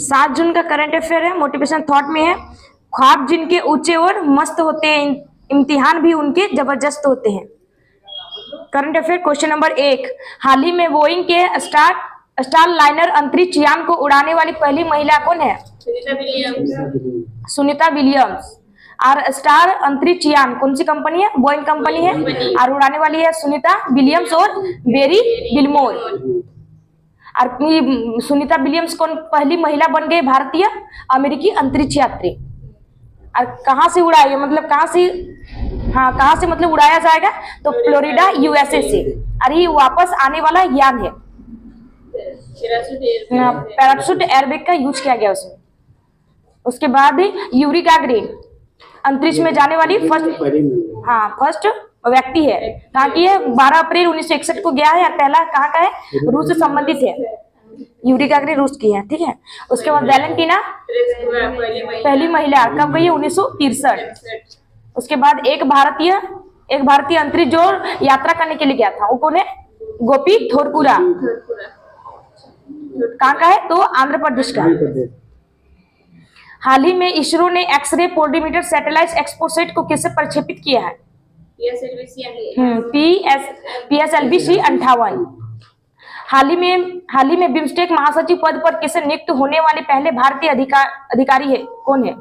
7 जून का current affair है, motivation thought में है। ख्वाब जिनके ऊंचे और मस्त होते हैं, इम्तिहान भी उनके जबरदस्त होते हैं। करंट अफेयर क्वेश्चन नंबर 1, हाल ही में बोइंग के स्टार लाइनर अंतरिक्ष यान को उड़ाने वाली पहली महिला कौन है? सुनीता विलियम्स। और स्टार अंतरिक्ष यान कौन सी कंपनी है? बोइंग कंपनी है। और उड़ाने वाली है सुनीता विलियम्स और बेरी विल्मोर। और सुनीता विलियम्स कौन पहली महिला बन गई भारतीय अमेरिकी अंतरिक्ष यात्री। और कहाँ से उड़ाएगी, मतलब कहाँ से मतलब उड़ाया जाएगा? तो फ्लोरिडा यूएसए से। और ये वापस आने वाला यान है। पैराशूट एयरबैग का यूज किया गया उसमें। उसके बाद यूरी गागरिन अंतरिक्ष में जाने वाली फर्स्ट व्यक्ति है। कहाँ की है? 12 अप्रैल 1961 को गया है। और पहला कहाँ का है? रूस से संबंधित है। यूरी गागरिन रूस की है, ठीक है। उसके बाद वैलेंटीना पहली महिला कब गई है? 1963। उसके बाद एक भारतीय अंतरिक्ष जो यात्रा करने के लिए गया था, वो कौन है? गोपी थोरपुरा। कहाँ का है? तो आंध्र प्रदेश का। हाल ही में इसरो ने एक्सरे पोल्टीमीटर सैटेलाइट एक्सपोसेट को किससे प्रक्षेपित किया है? PSLV-C 58। हाल ही में बिम्स्टेक महासचिव पद पर किसे नियुक्त होने वाले पहले भारतीय अधिकारी है? कौन है?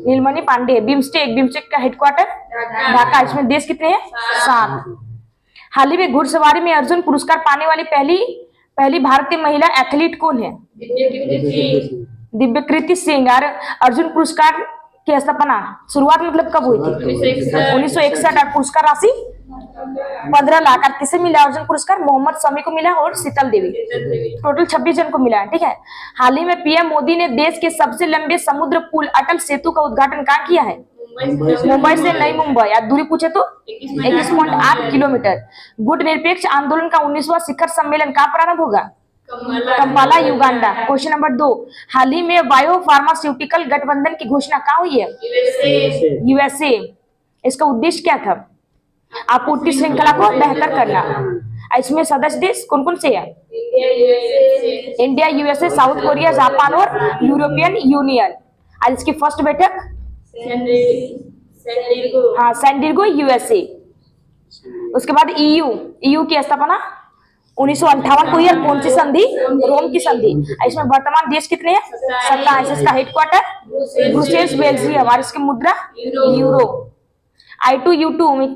नीलमणि पांडे। बिम्स्टेक का हेडक्वार्टर ढाका। इसमें देश कितने हैं? 7। हाल ही में घुड़सवारी में अर्जुन पुरस्कार पाने वाली पहली भारतीय महिला एथलीट कौन है? दिव्यकृति सिंह। और अर्जुन पुरस्कार की स्थापना शुरुआत मतलब कब हुई थी? 1961। और पुरस्कार राशि 15 लाख। और किसे मिला अर्जुन पुरस्कार? मोहम्मद शमी को मिला और शीतल देवी। टोटल 26 जन को मिला है, ठीक है। हाल ही में पीएम मोदी ने देश के सबसे लंबे समुद्र पुल अटल सेतु का उद्घाटन कहाँ किया है? मुंबई से नई मुंबई। या दूरी पूछे तो 21.8 किलोमीटर। गुट निरपेक्ष आंदोलन का 19वां शिखर सम्मेलन कहाँ प्रारंभ होगा? Kampala Uganda. क्वेश्चन नंबर 2, हाल ही में बायो फार्मास्यूटिकल गठबंधन की घोषणा कहाँ हुई है? यूएसए। इसका उद्देश्य क्या था? आपूर्ति श्रृंखला को बेहतर करना। इसमें सदस्य देश कौन कौन से हैं? India, USA, south Korea, Japan और यूरोपियन यूनियन। और इसकी फर्स्ट बैठक सैन डिएगो यूएसए। उसके बाद ईयू की स्थापना 1958 को हुई। कौन सी संधि? रोम की संधि। इसमें वर्तमान देश कितने हैं? 27। इसका हेडक्वार्टर ब्रुसेल्स, बेल्जियम। और इसकी मुद्रा यूरो। I2U2 में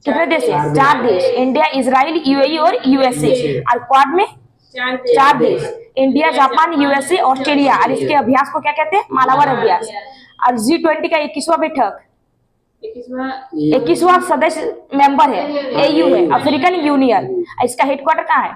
कितने देश हैं? 4 देश। इंडिया, इजराइल, यूएई और यूएसए। और क्वाड में 4 देश, इंडिया, जापान, यूएसए, ऑस्ट्रेलिया। और इसके अभ्यास को क्या कहते हैं? मालाबार अभ्यास। और G20 का 21वां बैठक 21वां सदस्य मेंबर है AU है, अफ्रीकन यूनियन। इसका हेडक्वार्टर कहाँ है?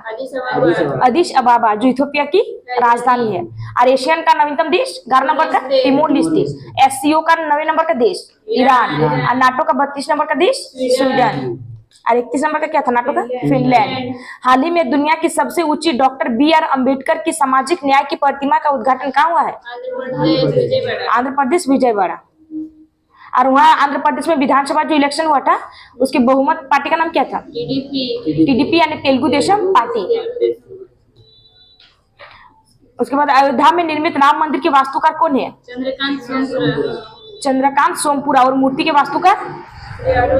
अदिश अबाबा, जो इथियोपिया की राजधानी है। और एशियन का नवीनतम देश 11 नंबर का तिमोर लेस्टे। SCO का 9वें नंबर का देश ईरान। और नाटो का 32 नंबर का देश स्वीडन। और 31 नंबर का क्या था? नाटो का फिनलैंड। हाल ही में दुनिया की सबसे ऊंची डॉक्टर BR अम्बेडकर की सामाजिक न्याय की प्रतिमा का उद्घाटन कहाँ हुआ है? आंध्र प्रदेश विजयवाड़ा। और वहाँ आंध्र प्रदेश में विधानसभा जो इलेक्शन हुआ था, उसकी बहुमत पार्टी का नाम क्या था? TDP यानी तेलुगु देशम पार्टी। उसके बाद अयोध्या में निर्मित राम मंदिर के वास्तुकार कौन है? चंद्रकांत सोमपुरा। और मूर्ति के वास्तुकार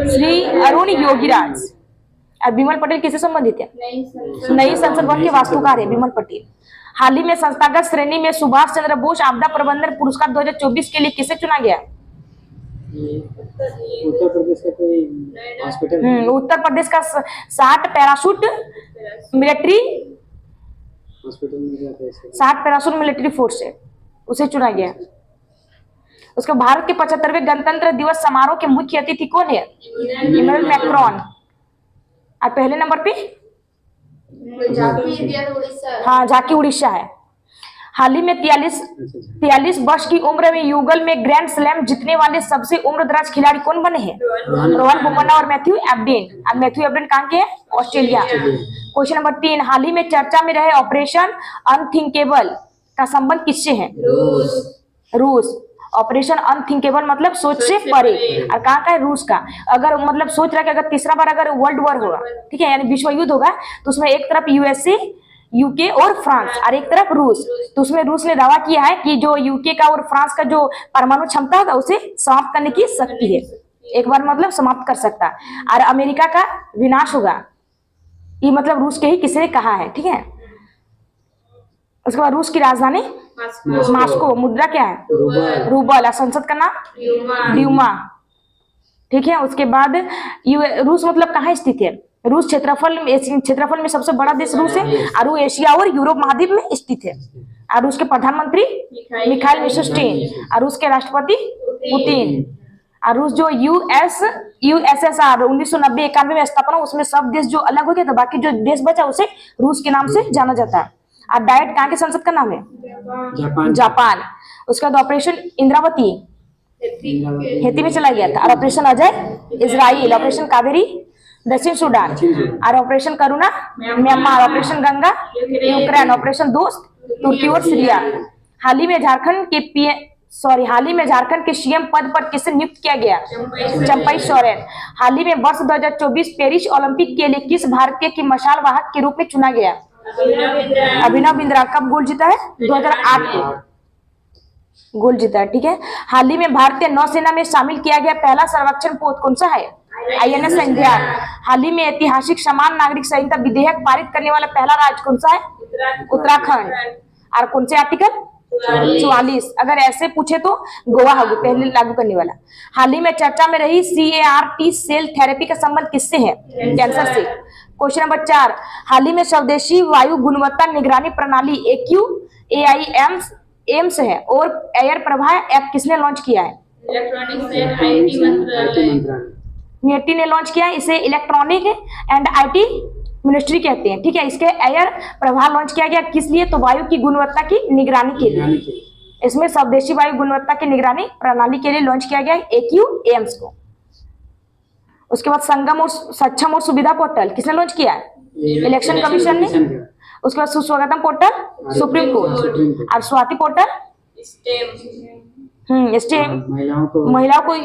श्री अरुण योगीराज। और बिमल पटेल किससे संबंधित है? नई संसद भवन के वास्तुकार है बिमल पटेल। हाल ही में संस्थागत श्रेणी में सुभाष चंद्र बोस आपदा प्रबंधन पुरस्कार 2024 के लिए किसे चुना गया? उत्तर प्रदेश का कोई हॉस्पिटल? उत्तर प्रदेश का 60 पैराशूट मिलिट्री हॉस्पिटल में जाते हैं। 60 पैराशूट मिलिट्री फोर्स है, उसे चुना गया। उसके भारत के 75वें गणतंत्र दिवस समारोह के मुख्य अतिथि कौन है? Emmanuel Macron. और पहले नंबर पे झांकी उड़ीसा है। हाल ही में 43 वर्ष की उम्र में युगल में ग्रैंड स्लैम जीतने वाले सबसे उम्रदराज खिलाड़ी कौन बने हैं? रोहन बोपन्ना और मैथ्यू एबडेन। और मैथ्यू एबडेन कहाँ के हैं? ऑस्ट्रेलिया। क्वेश्चन नंबर 3, हाल ही में चर्चा में रहे ऑपरेशन अनथिंकेबल का संबंध किससे है? रूस। ऑपरेशन अनथिंकेबल मतलब सोच से परे। और कहाँ का है? रूस का। अगर मतलब सोच रहा है कि अगर तीसरा बार अगर वर्ल्ड वॉर होगा, ठीक है, यानी विश्व युद्ध होगा, तो उसमें एक तरफ यूके और फ्रांस, और एक तरफ रूस। तो उसमें रूस ने दावा किया है कि जो यूके का और फ्रांस का जो परमाणु क्षमता होगा उसे समाप्त करने की शक्ति है, एक बार मतलब समाप्त कर सकता। और अमेरिका का विनाश होगा, ये मतलब रूस के ही किसी ने कहा है, ठीक है। उसके बाद रूस की राजधानी मास्को, मुद्रा क्या है? रूबल, और संसद का नाम ड्यूमा, ठीक है। उसके बाद रूस मतलब कहाँ स्थित है? रूस क्षेत्रफल में सबसे बड़ा देश रूस है, और वो एशिया और यूरोप महाद्वीप में स्थित है। और रूस के प्रधानमंत्री मिखाइल मिशुस्टिन, और रूस के राष्ट्रपति पुतिन। और रूस जो यूएसएसआर 1990-91 में स्थापना, उसमें सब देश जो अलग हो गया था, बाकी जो देश बचा उसे रूस के नाम से जाना जाता है। और डायट कहाँ के संसद का नाम है? जापान। उसके बाद ऑपरेशन इंद्रावती हेती में चला गया था, और operation Ajay Israel, operation Kaveri दक्षिण सूडान, और operation Karuna Myanmar, operation Ganga Ukraine, operation Dost तुर्की और सीरिया। हाल ही में झारखंड के सीएम पद पर किसे नियुक्त किया गया? चंपई सोरेन। हाल ही में वर्ष 2024 पेरिस ओलंपिक के लिए किस भारतीय की मशाल वाहक के रूप में चुना गया? अभिनव बिंद्रा। कब गोल्ड जीता है? 2008 को गोल्ड जीता है, ठीक है। हाल ही में भारतीय नौसेना में शामिल किया गया पहला सर्वेक्षण पोत कौन सा है? आईएनएस संध्यान। हाल ही में ऐतिहासिक समान नागरिक संहिता विधेयक पारित करने वाला पहला राज्य कौन सा है? उत्तराखंड। और कौन से आर्टिकल? 44। अगर ऐसे पूछे तो गोवा होगा पहले लागू करने वाला। हाल ही में चर्चा में रही CAR-T सेल थेरेपी का संबंध किससे है? कैंसर से। क्वेश्चन नंबर 4, हाल ही में स्वदेशी वायु गुणवत्ता निगरानी प्रणाली AQAIMS है और एयर प्रभा ऐप किसने लॉन्च किया है? मिट्टी ने लॉन्च किया है। इसे इलेक्ट्रॉनिक एंड IT मिनिस्ट्री कहते हैं, ठीक है। इसके एयर प्रभा लॉन्च किया गया किस लिए? तो वायु की गुणवत्ता की निगरानी के लिए। इसमें स्वदेशी वायु गुणवत्ता की निगरानी प्रणाली के लिए लॉन्च किया गया AQAIMS को। उसके बाद संगम और सक्षम और सुविधा पोर्टल किसने लॉन्च किया है? इलेक्शन कमीशन ने। उसके बाद सुस्वागतम पोर्टल सुप्रीम कोर्ट, और स्वाति पोर्टल स्टेम महिलाओं को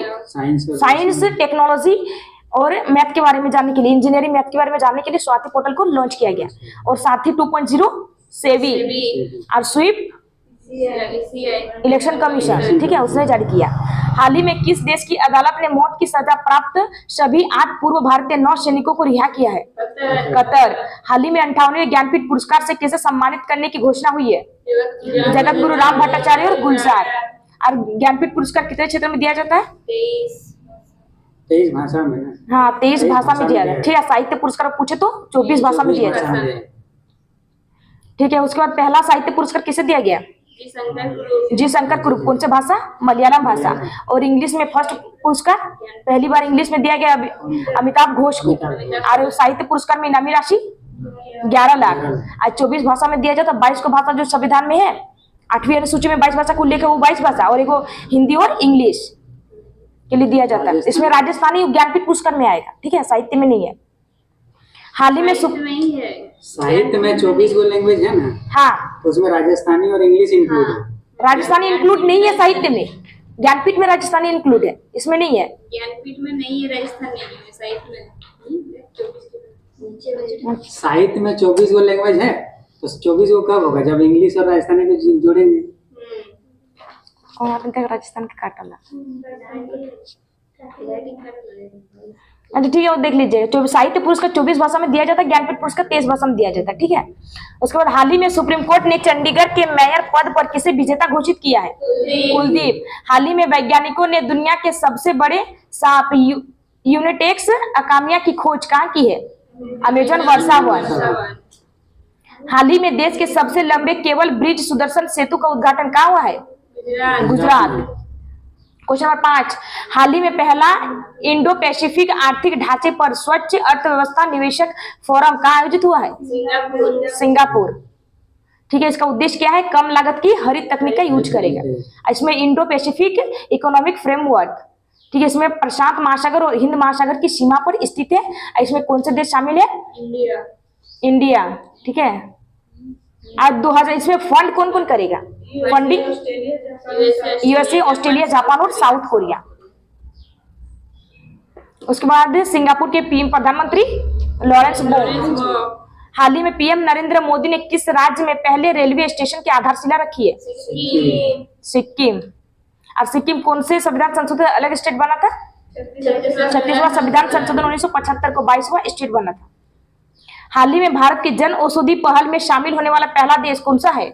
साइंस टेक्नोलॉजी और मैथ के बारे में जानने के लिए, इंजीनियरिंग मैथ के बारे में जानने के लिए स्वाति पोर्टल को लॉन्च किया गया। और साथ ही 2.0 सेबी और स्वीप इलेक्शन कमीशन, ठीक है, उसने जारी किया। हाल ही में किस देश की अदालत ने मौत की सजा प्राप्त सभी 8 पूर्व भारतीय नौ सैनिकों को रिहा किया है? कतर। हाल ही में 58वें ज्ञानपीठ पुरस्कार से किसे सम्मानित करने की घोषणा हुई है? जगत गुरु राम भट्टाचार्य और गुलजार। और ज्ञानपीठ पुरस्कार कितने क्षेत्र में दिया जाता है? 23 भाषा में। हाँ, 23 भाषा में दिया जाता है, ठीक है। साहित्य पुरस्कार पूछे तो 24 भाषा में दिया जाता है, ठीक है। उसके बाद पहला साहित्य पुरस्कार किसे दिया गया? जी शंकर कुरुप। कौन से भाषा? मलयालम भाषा। और इंग्लिश में फर्स्ट पुरस्कार पहली बार इंग्लिश में दिया गया अमिताभ घोष को। और साहित्य पुरस्कार में इनामी राशि 11 लाख। आज 24 भाषा में दिया जाता है। 22 को भाषा जो संविधान में है, 8वीं अनुसूची में 22 भाषा को उल्लेख है, वो 22 भाषा, और एक हिंदी और इंग्लिश के लिए दिया जाता है। इसमें राजस्थानी ज्ञानपीठ पुरस्कार में आएगा, ठीक है, साहित्य में नहीं है। हाल ही में साहित्य में 24 गो लैंग्वेज है ना? हाँ, उसमें राजस्थानी और इंग्लिश इंक्लूड है। राजस्थानी इंक्लूड नहीं है साहित्य में, ज्ञानपीठ में राजस्थानी इंक्लूड है, इसमें नहीं है। ज्ञानपीठ में नहीं है राजस्थानी, साहित्य में साहित्य में 24 गो लैंग्वेज है, तो 24 गो कब होगा? जब इंग्लिश और राजस्थानी को जोड़ेंगे। और राजस्थान का काटला, अच्छा ठीक है, वो देख लीजिए। साहित्य पुरस्कार 24 भाषा में दिया जाता है, ज्ञानपीठ पुरस्कार 23 भाषा में दिया जाता है, ठीक है। उसके बाद हाल ही में सुप्रीम कोर्ट ने चंडीगढ़ के मेयर पद पर किसे विजेता घोषित किया है? कुलदीप। हाल ही में वैज्ञानिकों ने दुनिया के सबसे बड़े सांप यूनिटेक्स अकामिया की खोज कहाँ की है? अमेजन वर्षावन। हाल ही में देश के सबसे लंबे केबल ब्रिज सुदर्शन सेतु का उद्घाटन कहाँ हुआ है? गुजरात। क्वेश्चन नंबर 5, हाल ही में पहला इंडो पैसिफिक आर्थिक ढांचे पर स्वच्छ अर्थव्यवस्था निवेशक फोरम कहाँ आयोजित हुआ है? सिंगापुर, ठीक है। इसका उद्देश्य क्या है? कम लागत की हरित तकनीक का यूज करेगा। इसमें इंडो पैसिफिक इकोनॉमिक फ्रेमवर्क, ठीक है, इसमें प्रशांत महासागर और हिंद महासागर की सीमा पर स्थित है। इसमें कौन से देश शामिल है? इंडिया, ठीक है। आज 2000 इसमें फंड कौन कौन करेगा? फंडिंग USA, ऑस्ट्रेलिया, जापान और साउथ कोरिया। उसके बाद सिंगापुर के प्रधानमंत्री लॉरेंस बो। हाल ही में पीएम नरेंद्र मोदी ने किस राज्य में पहले रेलवे स्टेशन की आधारशिला रखी है? सिक्किम। और सिक्किम कौन से संविधान संशोधन अलग स्टेट बना था? 36वां संविधान संशोधन 1975 को 22वां स्टेट बना था। हाल ही में भारत की जन औषधि पहल में शामिल होने वाला पहला देश कौन सा है?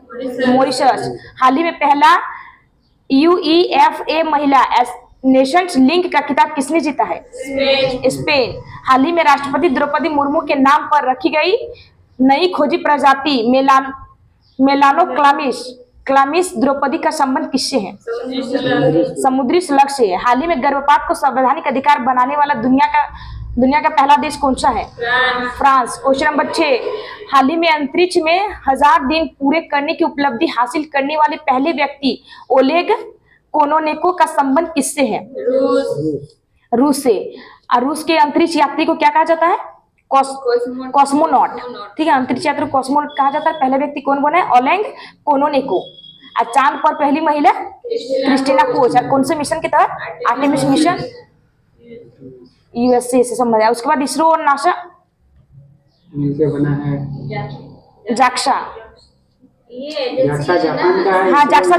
मॉरिशस। हाल ही में पहला UEFA महिला नेशंस लीग का खिताब किसने जीता है? स्पेन। हाल ही में राष्ट्रपति द्रौपदी मुर्मू के नाम पर रखी गई नई खोजी प्रजाति मेलानोक्लामिस द्रौपदी का संबंध किससे है? समुद्री स्लग से है। हाल ही में गर्भपात को संवैधानिक अधिकार बनाने वाला दुनिया का पहला देश कौन सा है? फ्रांस। क्वेश्चन नंबर 6, हाल ही में अंतरिक्ष में 1000 दिन पूरे करने की उपलब्धि हासिल करने वाले पहले व्यक्ति ओलेग कोनोनेको का संबंध किससे है? रूस से। और रूस के अंतरिक्ष यात्री को क्या कहा जाता है? कॉस्मोनॉट। ठीक है, अंतरिक्ष यात्री को कॉस्मोनॉट कहा जाता है। पहला व्यक्ति कौन बना है? ओलेग कोनोनेको। और चांद पर पहली महिला क्रिस्टीना कोच। कौन से मिशन के तहत? आर्टेमिस मिशन, USA से संबंध है। उसके बाद इसरो और नासा मिलके बना है जाक्सा। जाक्सा जापान का है। हाँ, जाक्सा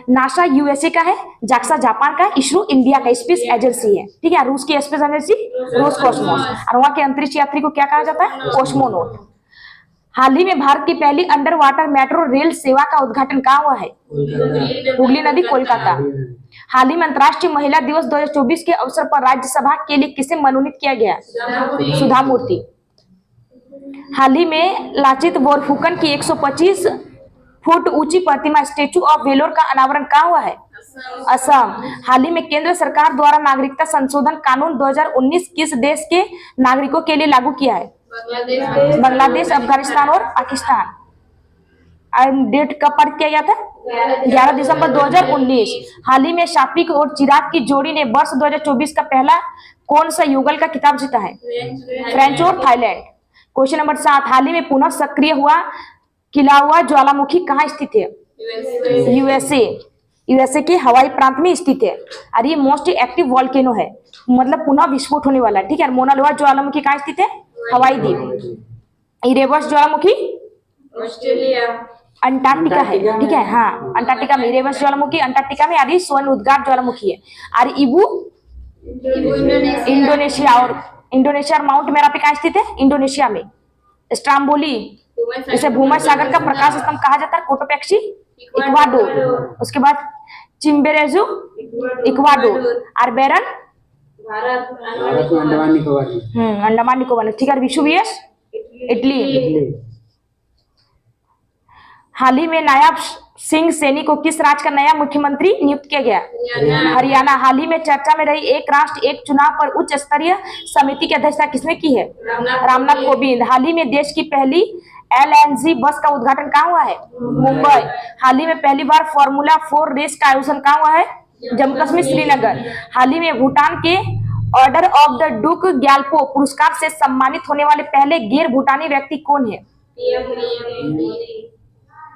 नासा USA का है, जाक्सा जापान का है, इसरो इंडिया का स्पेस एजेंसी है। ठीक है, रूस की स्पेस एजेंसी रोसकॉस्मोस। और वहां के अंतरिक्ष यात्री को क्या कहा जाता है? कॉस्मोनॉट। हाल ही में भारत की पहली अंडर वाटर मेट्रो रेल सेवा का उद्घाटन कहाँ हुआ है? हुगली नदी, कोलकाता। हाल ही में अंतर्राष्ट्रीय महिला दिवस 2024 के अवसर पर राज्यसभा के लिए किसे मनोनीत किया गया? सुधा मूर्ति। हाल ही में लाचित बोरफुकन की 125 फुट ऊंची प्रतिमा स्टेचू ऑफ वेलोर का अनावरण कहाँ हुआ है? असम। हाल ही में केंद्र सरकार द्वारा नागरिकता संशोधन कानून 2019 किस देश के नागरिकों के लिए लागू किया है? बांग्लादेश, अफगानिस्तान और पाकिस्तान। डेट कब पारित किया गया था? 11 दिसंबर 2019। हाल ही में शाफिक और चिराग की जोड़ी ने वर्ष 2024 का पहला कौन सा युगल का खिताब जीता है? फ्रेंच और थाईलैंड। क्वेश्चन नंबर 7, हाल ही में पुनः सक्रिय हुआ किलाउआ ज्वालामुखी कहाँ स्थित है? USA के हवाई प्रांत में स्थित है। और ये मोस्ट एक्टिव वॉल्केनो है, मतलब पुनः विस्फोट होने वाला है। ठीक है, मोना लोआ ज्वालामुखी कहाँ स्थित है? हवाई द्वीप। इरेबस ज्वालामुखी ऑस्ट्रेलिया, अंटार्कटिका है। ठीक है, हाँ, अंटार्कटिका में इरेबस ज्वालामुखी अंटार्कटिका में। आदि स्वर्ण उद्गार ज्वालामुखी है। और इबू इंडोनेशिया। और इंडोनेशिया और माउंट मेरापी कहाँ स्थित है? इंडोनेशिया में। स्ट्राम्बोली, इसे भूमध्य सागर का प्रकाश स्तंभ कहा जाता है। Cotopaxi, Ecuador. उसके बाद चिम्बेरेजू, इक्वाडोर। और बेरन, भारत में अंडमान निकोबार में। अंडमान निकोबार। ठीक है, विशुवियस, इटली। हाल ही में नायब सिंह सैनी को किस राज्य का नया मुख्यमंत्री नियुक्त किया गया? हरियाणा। हाल ही में चर्चा में रही एक राष्ट्र एक चुनाव पर उच्च स्तरीय समिति की अध्यक्षता किसने की है? रामनाथ कोविंद। हाल ही में देश की पहली LNG बस का उद्घाटन कहाँ हुआ है? मुंबई। हाल ही में पहली बार फॉर्मूला 4 रेस का आयोजन कहाँ हुआ है? जम्मू कश्मीर, श्रीनगर। हाल ही में भूटान के ऑर्डर ऑफ द डुक ग्याल्पो पुरस्कार से सम्मानित होने वाले पहले गैर भूटानी व्यक्ति कौन है?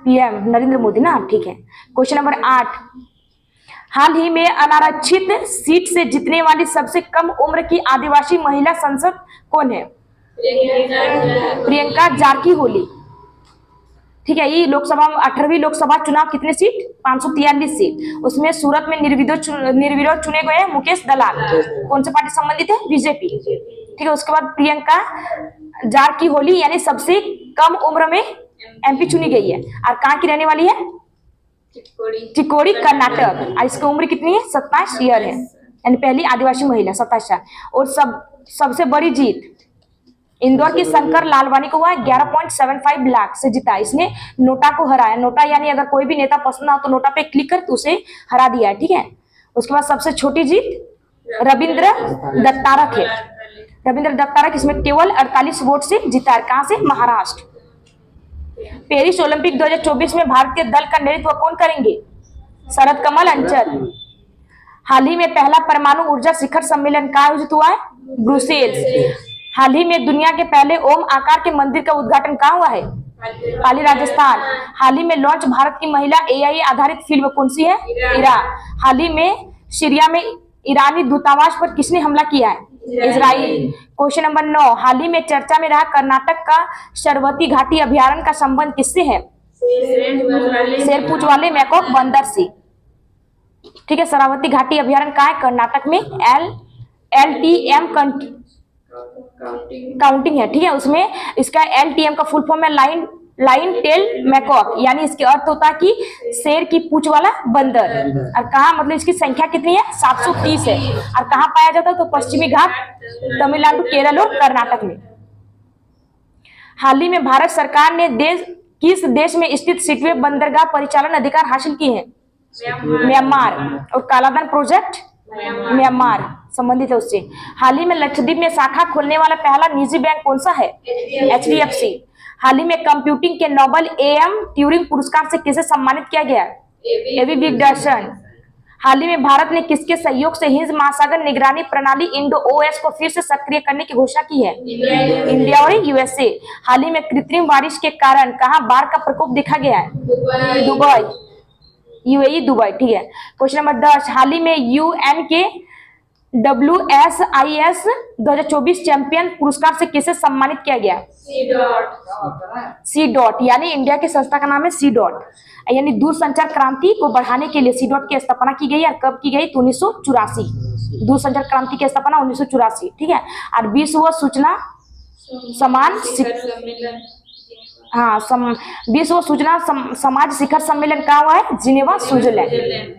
PM नरेंद्र मोदी ना। ठीक है, क्वेश्चन नंबर 8, हाल ही में अनारक्षित सीट से जीतने वाली सबसे कम उम्र की आदिवासी महिला सांसद कौन है? प्रियंका जारकीहोली। ठीक है, ये लोकसभा 18वीं लोकसभा चुनाव कितने सीट? 543 सीट। उसमें सूरत में निर्विरोध चुने गए मुकेश दलाल। कौन से पार्टी संबंधित है? बीजेपी। ठीक है, उसके बाद प्रियंका जारकीहोली यानी सबसे कम उम्र में MP चुनी गई है। और कहाँ की रहने वाली है? चिकोड़ी, कर्नाटक। और इसकी उम्र कितनी है? 27 ईयर है, यानी पहली आदिवासी महिला 27 साल। और सबसे बड़ी जीत इंदौर की शंकर लालवानी को हुआ 11.75 लाख से जीता। इसने नोटा को हराया। नोटा यानी अगर कोई भी नेता पसंद ना हो तो नोटा पे क्लिक कर तो उसे हरा दिया है। ठीक है, उसके बाद सबसे छोटी जीत रविंद्र दत्तारक है। रविंद्र दत्तारक इसमें केवल 48 वोट से जीता है। कहां से? महाराष्ट्र। पेरिस ओलंपिक 2024 में भारतीय दल का नेतृत्व कौन करेंगे? शरद कमल अंचल। हाल ही में पहला परमाणु ऊर्जा शिखर सम्मेलन कहाँ आयोजित हुआ है? ब्रुसेल्स। हाल ही में दुनिया के पहले ओम आकार के मंदिर का उद्घाटन कहाँ हुआ है? पाली, राजस्थान। हाल ही में लॉन्च भारत की महिला AI आधारित फिल्म कौन सी है? इरा। हाल ही में सीरिया में ईरानी दूतावास पर किसने हमला किया है? इजराइल। क्वेश्चन नंबर 9, हाल ही में चर्चा में रहा कर्नाटक का शरवती घाटी अभयारण्य का संबंध किससे है? शेरपूछ वाले मैकॉक बंदर से। ठीक है, शरावती घाटी अभयारण्य कहाँ है? कर्नाटक में। LTM काउंटिंग है। ठीक है, उसमें इसका LTM का फुल फॉर्म है लाइन टेल मैकॉक, यानी इसके अर्थ होता है कि शेर की पूंछ वाला बंदर। और कहाँ, मतलब इसकी संख्या कितनी है? 730 है। और कहाँ पाया जाता है? तो पश्चिमी घाट, तमिलनाडु, केरल और कर्नाटक में। हाल ही में भारत सरकार ने किस देश में स्थित सिटवे बंदरगाह परिचालन अधिकार हासिल किए हैं? म्यांमार। और कालाधन प्रोजेक्ट म्यांमार संबंधित है उससे। हाल ही में लक्षद्वीप में शाखा खोलने वाला पहला निजी बैंक कौन सा है? HDFC। हाल ही में कंप्यूटिंग के नोबेल AM ट्यूरिंग पुरस्कार से किसे सम्मानित किया गया? एवी विगडर्सन। हाल ही में भारत ने किसके सहयोग से हिंद महासागर निगरानी प्रणाली INDO-OS को फिर से सक्रिय करने की घोषणा की है? इंडिया और USA। हाल ही में कृत्रिम बारिश के कारण कहां बाढ़ का प्रकोप देखा गया है? Dubai, UAE Dubai. ठीक है, क्वेश्चन नंबर 10, हाल ही में UN के WSIS 2024 चैंपियन पुरस्कार से किसे सम्मानित किया गया? C डॉट, यानी इंडिया की संस्था का नाम है C डॉट, यानी दूरसंचार क्रांति को बढ़ाने के लिए C डॉट की स्थापना की गई। और कब की गई? तो 1984। दूरसंचार क्रांति की स्थापना 1984। ठीक है, और विश्व सूचना विश्व सूचना समाज शिखर सम्मेलन कहाँ हुआ है? Geneva, Switzerland.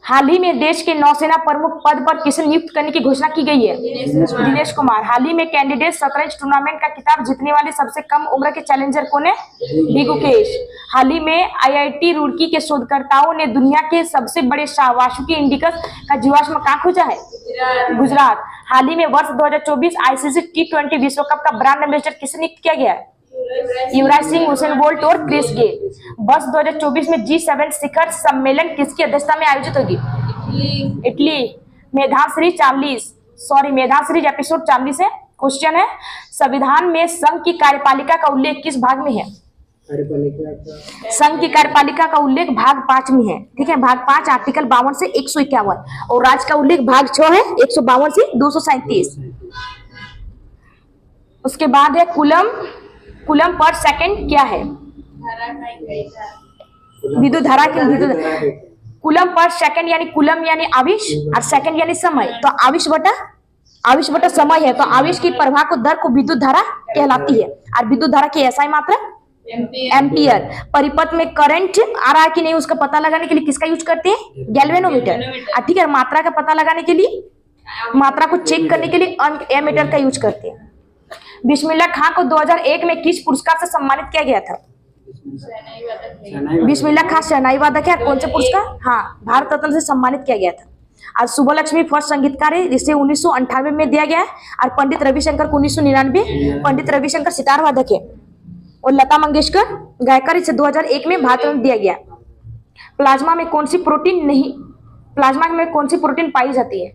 हाल ही में देश के नौसेना प्रमुख पद पर किसे नियुक्त करने की घोषणा की गई है? दिनेश कुमार। हाल ही में कैंडिडेट शतरंज टूर्नामेंट का खिताब जीतने वाले सबसे कम उम्र के चैलेंजर कौन है? बी गुकेश। हाल ही में IIT रुड़की के शोधकर्ताओं ने दुनिया के सबसे बड़े वासुकी इंडिकस का जीवाश्म कहाँ खोजा है? गुजरात। हाल ही में वर्ष 2024 ICC T20 विश्व कप का ब्रांड एम्बेसडर किसे नियुक्त किया गया है? युवराज सिंह, हुसैन बोल्ट और क्रिस गेल। वर्ष 2024 में G7 शिखर सम्मेलन किसकी अध्यक्षता में आयोजित होगी? इटली। मेधाश्री एपिसोड 40 है। क्वेश्चन है, संविधान में संघ की कार्यपालिका का उल्लेख किस भाग में है? संघ की कार्यपालिका का उल्लेख भाग 5 में है। ठीक है, भाग 5 आर्टिकल 52 से 151, और राज्य का उल्लेख भाग 6 है 152 से 237। उसके बाद है कूलम पर सेकंड क्या है? विद्युत धारा की कूलम पर सेकंड, यानी कूलम यानी आवेश और सेकंड यानी समय। तो आवेश बटा समय है, तो आवेश की प्रवाह को दर को विद्युत धारा कहलाती है। और विद्युत धारा की SI मात्रा एम्पियर। परिपथ में करंट आ रहा है कि नहीं उसका पता लगाने के लिए किसका यूज करते हैं? गैल्वेनोमीटर। ठीक है, मात्रा का पता लगाने के लिए, मात्रा को चेक करने के लिए एमीटर का यूज करते हैं। बिस्मिल्लाह खां को 2001 में किस पुरस्कार से सम्मानित किया गया था? बिस्मिल्लाह खां शहनाई वादक है। कौन सा पुरस्कार? हाँ, भारत रत्न से सम्मानित किया गया था। और सुबह लक्ष्मी फर्स्ट संगीतकार है, जिसे 1998 में दिया गया है। और पंडित रविशंकर को 1999, पंडित रविशंकर सितार वादक है। और लता मंगेशकर गायकर, इसे 2001 में भारत रत्न दिया गया। प्लाज्मा में कौन सी प्रोटीन पाई जाती है?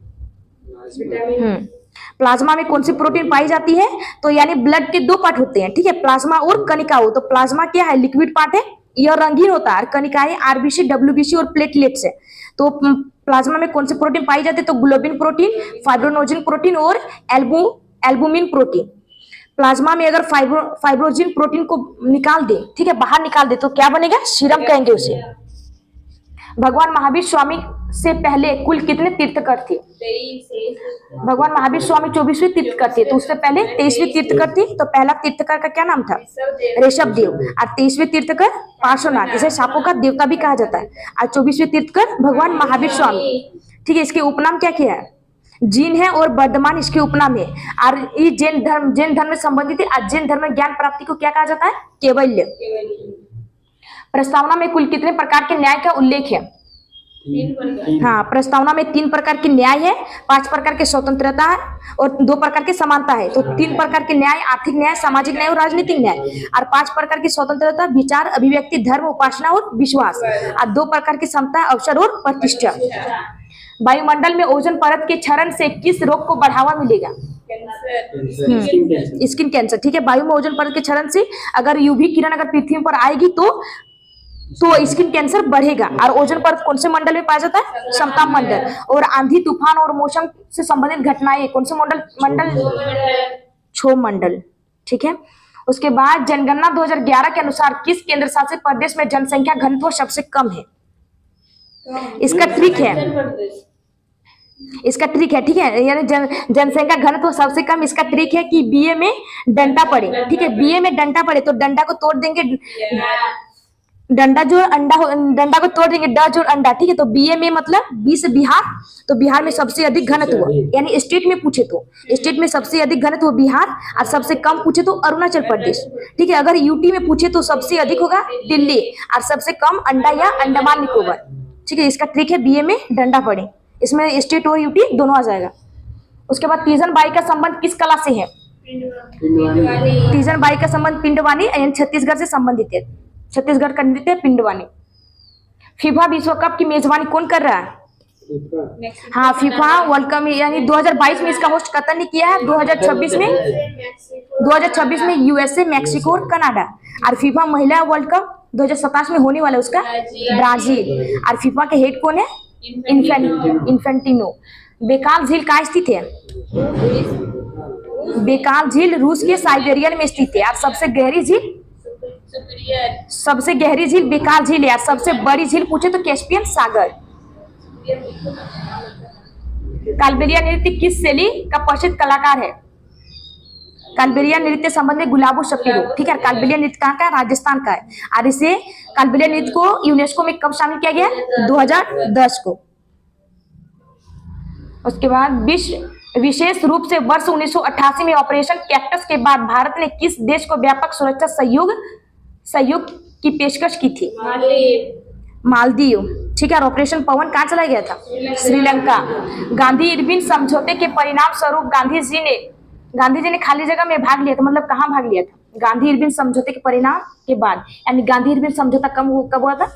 प्लाज्मा में कौन सी प्रोटीन पाई जाती है? तो यानी ब्लड के 2 पार्ट होते हैं। ठीक है, प्लाज्मा और कनिका हो। तो प्लाज्मा क्या है? लिक्विड पार्ट है, यह रंगीन होता है। कनिकाएं RBC, WBC और प्लेटलेट्स है। तो प्लाज्मा में कौन सी प्रोटीन पाई जाती है? तो ग्लोबिन प्रोटीन, फाइब्रोनोजिन प्रोटीन और एल्बुमिन प्रोटीन। प्लाज्मा में अगर फाइब्रोजिन प्रोटीन को निकाल दे, ठीक है, बाहर निकाल दे, तो क्या बनेगा? सीरम कहेंगे उसे। भगवान महावीर स्वामी से पहले कुल कितने तीर्थकर थे? 23। भगवान महावीर स्वामी 24वें तीर्थकर थे, तो उससे पहले 23वें तीर्थकर थे। तो पहला तीर्थकर का क्या नाम था? ऋषभ देव। और 23वें तीर्थकर पार्श्वनाथ, जिसे सांपों का देवता भी कहा जाता है। और 24वें तीर्थकर भगवान महावीर स्वामी। ठीक है, इसके उपनाम क्या क्या है? जीन है और वर्धमान इसके उपनाम है। और ये जैन धर्म में संबंधित है। और जैन धर्म में ज्ञान प्राप्ति को क्या कहा जाता है? कैवल्य। प्रस्तावना में कुल कितने प्रकार के न्याय का उल्लेख है? 3 प्रकार। हाँ, प्रस्तावना में 3 प्रकार के न्याय है, 5 प्रकार के स्वतंत्रता है और 2 प्रकार की समानता है। तो 3 प्रकार के न्याय, आर्थिक न्याय, सामाजिक न्याय और राजनीतिक न्याय। और 5 प्रकार की स्वतंत्रता, विचार, अभिव्यक्ति, धर्म, उपासना और विश्वास। और 2 प्रकार की समता, अवसर और प्रतिष्ठा। वायुमंडल में ओजोन परत के क्षरण से किस रोग को बढ़ावा मिलेगा? Skin cancer. ठीक है, वायु में ओजोन परत के क्षरण से अगर UV किरण अगर पृथ्वी पर आएगी तो तो स्किन कैंसर बढ़ेगा। और ओजोन परत कौन से मंडल में पाया जाता है? समताप मंडल। और आंधी तूफान और मौसम से संबंधित घटनाएं कौन से मंडल? क्षोभ मंडल। ठीक है। उसके बाद जनगणना 2011 के अनुसार किस केंद्र शासित प्रदेश में जनसंख्या घनत्व सबसे कम है? इसका ट्रिक है, ठीक है, यानी जनसंख्या घनत्व सबसे कम। इसका ट्रिक है कि बीए में डंडा पड़े, ठीक है, बीए में डंडा पड़े तो डंडा को तोड़ देंगे, डंडा को तोड़ देंगे, ड जोड़ अंडा, ठीक है। तो बीए में मतलब बी से बिहार, तो बिहार में सबसे अधिक घनत्व, यानी स्टेट में पूछे तो स्टेट में सबसे अधिक घनत्व बिहार, और सबसे कम पूछे तो अरुणाचल प्रदेश, ठीक है। अगर यूटी में पूछे तो सबसे अधिक होगा दिल्ली, और सबसे कम अंडा या अंडमान निकोबार, ठीक है। इसका ट्रिक है बीए में डंडा पड़े, इसमें स्टेट और यूटी दोनों आ जाएगा। उसके बाद तीजन बाई का संबंध किस कला से है? तीजन बाई का संबंध पिंडवानी यानी छत्तीसगढ़ से संबंधित है, छत्तीसगढ़ का नृत्य पिंडवानी। फीफा विश्व कप की मेजबानी कौन कर रहा है? हाँ, फीफा वर्ल्ड कप यानी 2022 में इसका होस्ट कतर ने किया है, 2026 में यूएसए, मैक्सिको और कनाडा। और फीफा महिला वर्ल्ड कप 2027 में होने वाला है उसका ब्राजील। और फीफा के हेड कौन है? इन्फेंटिनो। बेकाल झील कहाँ स्थित है? बेकाल झील रूस के साइबेरियन में स्थित है। और सबसे गहरी झील बेकाल झील है। और सबसे बड़ी झील पूछे तो कैस्पियन सागर। कालबेलिया नृत्य किस शैली का प्रसिद्ध कलाकार है? कालबेलिया नृत्य संबंध में गुलाबो शपीरो, ठीक है। कालबेलिया नृत्य कहाँ का है? राजस्थान का है। और इसे कालबेलिया नृत्य को यूनेस्को में कब शामिल किया गया? 2010 को। उसके बाद विशेष रूप से वर्ष 1988 में ऑपरेशन कैक्टस के बाद भारत ने किस देश को व्यापक सुरक्षा सहयोग की पेशकश की थी? मालदीव, ठीक है। ऑपरेशन पवन कहाँ चला गया था? श्रीलंका। गांधी इरविन समझौते के परिणाम स्वरूप गांधी जी ने खाली जगह में भाग लिया था, मतलब कहाँ भाग लिया था? गांधी इरविन समझौते के परिणाम के बाद, यानी गांधी इरविन समझौता कब हुआ था?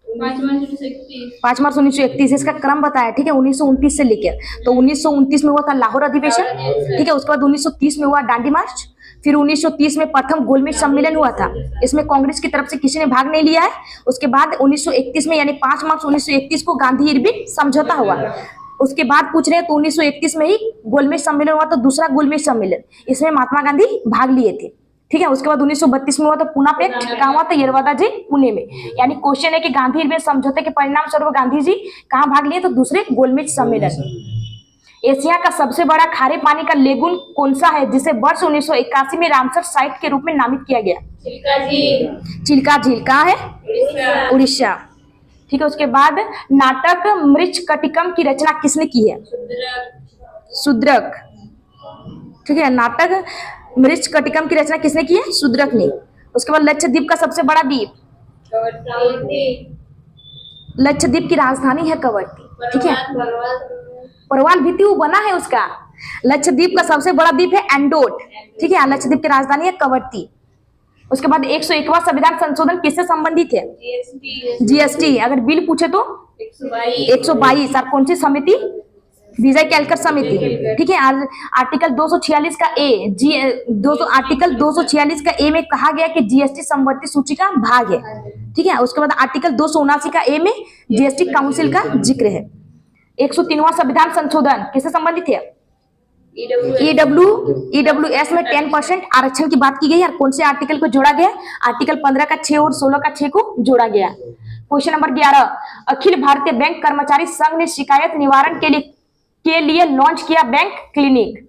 5 मार्च 1931। इसका क्रम बताया, ठीक है, 1929 से लेकर। तो 1929 में हुआ था लाहौर अधिवेशन, ठीक है। उसके बाद 1930 में हुआ दांडी मार्च। फिर 1930 में प्रथम गोलमेज सम्मेलन हुआ था, इसमें कांग्रेस की तरफ से किसी ने भाग नहीं लिया है। उसके बाद 1931 में यानी 5 मार्च 1931 को गांधी इरविन समझौता हुआ। उसके बाद पूछ रहे हैं तो 1931 में ही गोलमेज सम्मेलन हुआ, तो दूसरा गोलमेज सम्मेलन, इसमें महात्मा गांधी भाग लिए थे, ठीक है। उसके बाद 1932 में हुआ तो पूना पैक्ट कहाँ हुआ था? यरवादा जी, पुणे में। यानी क्वेश्चन है कि गांधी इरविन समझौते के परिणाम स्वरूप गांधी जी कहाँ भाग लिए? तो दूसरे गोलमेज सम्मेलन। एशिया का सबसे बड़ा खारे पानी का लेगून कौन सा है, जिसे वर्ष 1981 में रामसर साइट के रूप में नामित किया गया? चिल्का झील कहाँ है? उड़ीसा, ठीक है। उसके बाद नाटक मृच्छकटिकम की रचना किसने की है? शूद्रक, ठीक है। नाटक मृच्छकटिकम की रचना किसने की है? शूद्रक ने। उसके बाद लक्षद्वीप का सबसे बड़ा द्वीप? लक्षद्वीप की राजधानी है कवरत्ती, ठीक है। परवाल भी बना है उसका। लक्षद्वीप का सबसे बड़ा द्वीप है एंडोट, ठीक है। लक्षद्वीप की राजधानी है कवरत्ती। उसके बाद 101वां संविधान संशोधन किससे संबंधित है? जीएसटी। अगर बिल पूछे तो 122। और कौन सी समिति? विजय केलकर समिति, ठीक है। आर्टिकल 246 का आर्टिकल 246 का ए में कहा गया कि जीएसटी समवर्ती सूची का भाग है, ठीक है। उसके बाद आर्टिकल 279 का ए में जीएसटी काउंसिल का जिक्र है। 103वां संविधान संशोधन किससे संबंधित है? ईडब्ल्यूएस में 10% आरक्षण की बात की गई है। कौन से आर्टिकल को जोड़ा गया? आर्टिकल 15 का 6 और 16 का 6 को जोड़ा गया। Question number 11, Akhil Bharatiya bank कर्मचारी संघ ने शिकायत निवारण के लिए लॉन्च किया बैंक क्लिनिक।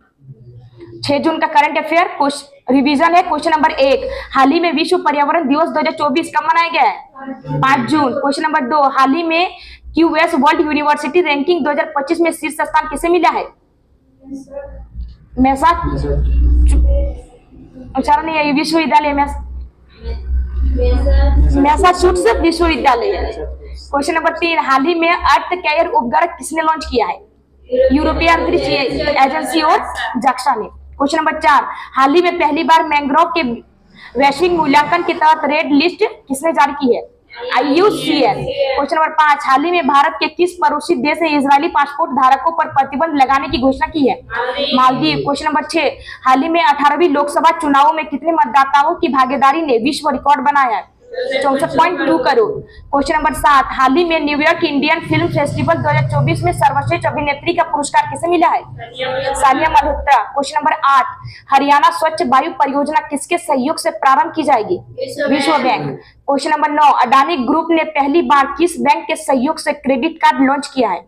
6 जून का करंट अफेयर रिवीजन है। क्वेश्चन नंबर 1, हाल ही में विश्व पर्यावरण दिवस 2024 कब मनाया गया है? 5 जून। क्वेश्चन नंबर 2, हाल ही में क्यूएस वर्ल्ड यूनिवर्सिटी रैंकिंग 2025 में शीर्ष स्थान किसे मिला है? विश्वविद्यालय मैसाचुसेट्स विश्वविद्यालय। क्वेश्चन नंबर 3, हाल ही में अर्थ केयर उपग्रह किसने लॉन्च किया है? यूरोपीय अंतरिक्ष एजेंसी और जाक्सा ने। क्वेश्चन नंबर 4, हाल ही में पहली बार मैंग्रोव के वैश्विक मूल्यांकन के तहत रेड लिस्ट किसने जारी की है? IUCN। क्वेश्चन नंबर 5, हाल ही में भारत के किस पड़ोसी देश ने इजरायली पासपोर्ट धारकों पर प्रतिबंध लगाने की घोषणा की है? मालदीव। क्वेश्चन नंबर 6, हाल ही में 18वीं लोकसभा चुनावों में कितने मतदाताओं की भागीदारी ने विश्व रिकॉर्ड बनाया है? 64.2 करोड़। क्वेश्चन नंबर 7, हाल ही में न्यूयॉर्क इंडियन फिल्म फेस्टिवल 2024 में सर्वश्रेष्ठ अभिनेत्री का पुरस्कार किसे मिला है? सानिया मल्होत्रा। क्वेश्चन नंबर 8, हरियाणा स्वच्छ वायु परियोजना किसके सहयोग से प्रारंभ की जाएगी? विश्व bank. Question number 9, Adani group ने पहली बार किस बैंक के सहयोग से क्रेडिट कार्ड लॉन्च किया है?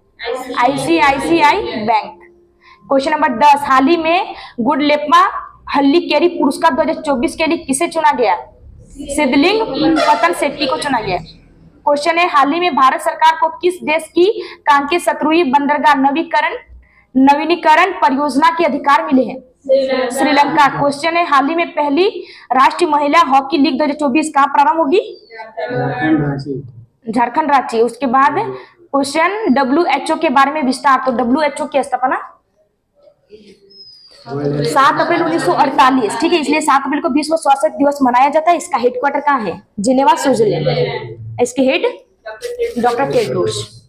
ICICI bank. क्वेश्चन नंबर 10, हाल ही में गुडलेपा हल्लीकेरी पुरस्कार 2024 के लिए किसे चुना गया? सिद्धलिंग पतन शेट्टी को चुना गया। क्वेश्चन है, हाल ही में भारत सरकार को किस देश की कांके सतरुई बंदरगाह नवीनीकरण परियोजना के अधिकार मिले हैं? श्रीलंका। क्वेश्चन है, हाल ही में पहली राष्ट्रीय महिला हॉकी लीग 2024 कहाँ प्रारंभ होगी? झारखंड रांची। उसके बाद क्वेश्चन WHO के बारे में विस्तार। तो WHO की स्थापना 7 अप्रैल 1948, ठीक है, इसलिए 7 अप्रैल को विश्व स्वास्थ्य दिवस मनाया जाता है। इसका हेडक्वार्टर कहाँ है? Geneva, Switzerland. इसके हेड डॉक्टर टेड्रोस।